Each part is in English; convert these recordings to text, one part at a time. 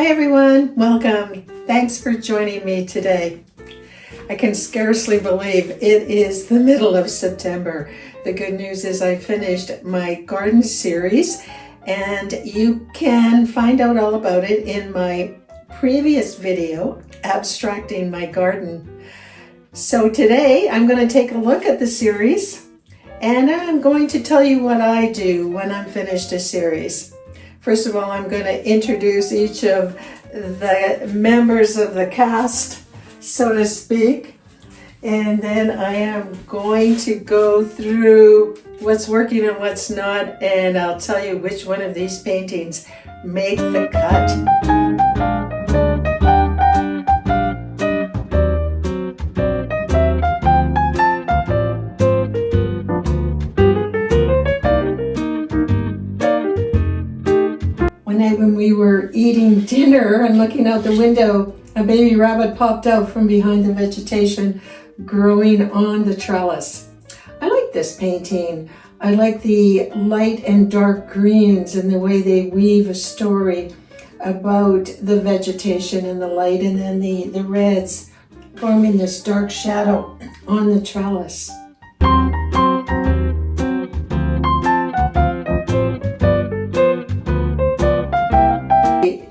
Hi everyone, welcome. Thanks for joining me today. I can scarcely believe it is the middle of September. The good news is I finished my garden series and you can find out all about it in my previous video, Abstracting My Garden. So today I'm going to take a look at the series and I'm going to tell you what I do when I'm finished a series. First of all, I'm going to introduce each of the members of the cast, so to speak, and then I am going to go through what's working and what's not, and I'll tell you which one of these paintings make the cut. When we were eating dinner and looking out the window, a baby rabbit popped out from behind the vegetation growing on the trellis. I like this painting. I like the light and dark greens and the way they weave a story about the vegetation and the light, and then the reds forming this dark shadow on the trellis.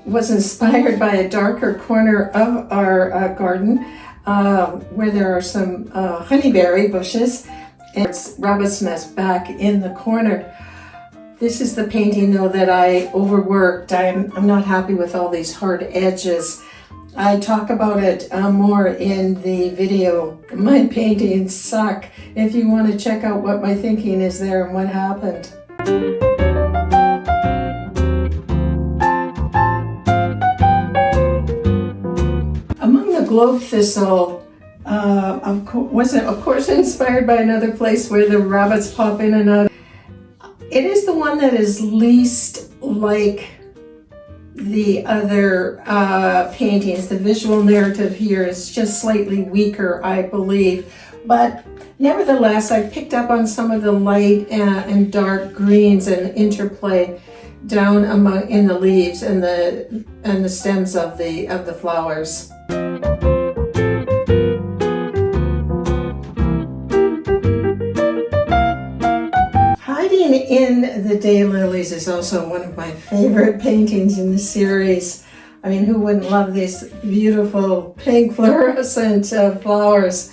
Was inspired by a darker corner of our garden where there are some honeyberry bushes and it's rabbit's nest back in the corner. This is the painting though that I overworked. I'm not happy with all these hard edges. I talk about it more in the video. My paintings suck. If you want to check out what my thinking is there and what happened. Globe thistle of course inspired by another place where the rabbits pop in and out. It is the one that is least like the other paintings. The visual narrative here is just slightly weaker, I believe, but nevertheless I picked up on some of the light and dark greens and interplay down in the leaves and the stems of the flowers. Hiding in the Daylilies is also one of my favorite paintings in the series. I mean, who wouldn't love these beautiful pink fluorescent flowers?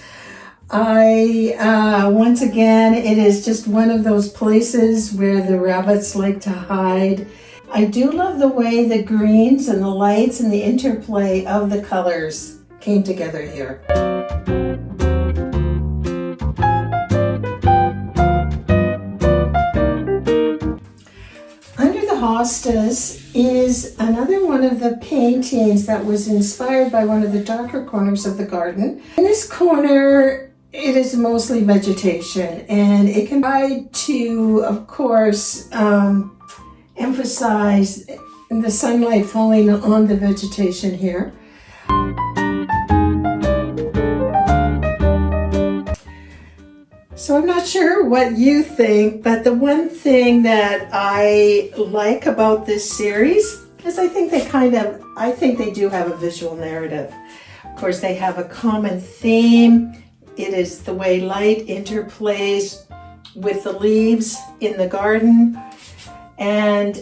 Once again, it is just one of those places where the rabbits like to hide. I do love the way the greens and the lights and the interplay of the colors came together here. Under the hostas is another one of the paintings that was inspired by one of the darker corners of the garden. In this corner, it is mostly vegetation, and it can try to, of course, emphasize the sunlight falling on the vegetation here. So I'm not sure what you think, but the one thing that I like about this series is I think they do have a visual narrative. Of course, they have a common theme. It is the way light interplays with the leaves in the garden. And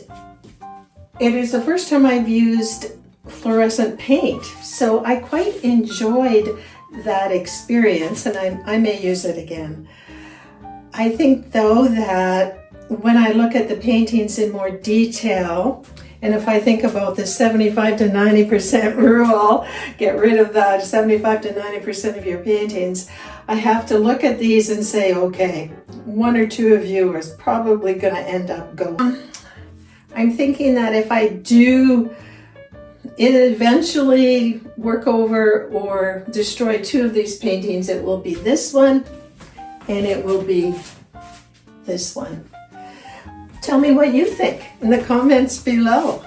it is the first time I've used fluorescent paint, so I quite enjoyed that experience, and I may use it again. I think though that when I look at the paintings in more detail, and if I think about the 75 to 90% rule, get rid of that 75 to 90% of your paintings, I have to look at these and say, okay, one or two of you is probably going to end up going. I'm thinking that if I do eventually work over or destroy two of these paintings, it will be this one and it will be this one. Tell me what you think in the comments below.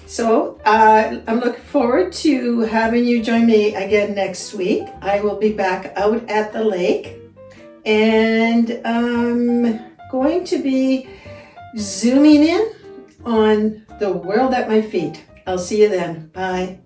So I'm looking forward to having you join me again next week. I will be back out at the lake and I'm going to be zooming in on the world at my feet. I'll see you then. Bye.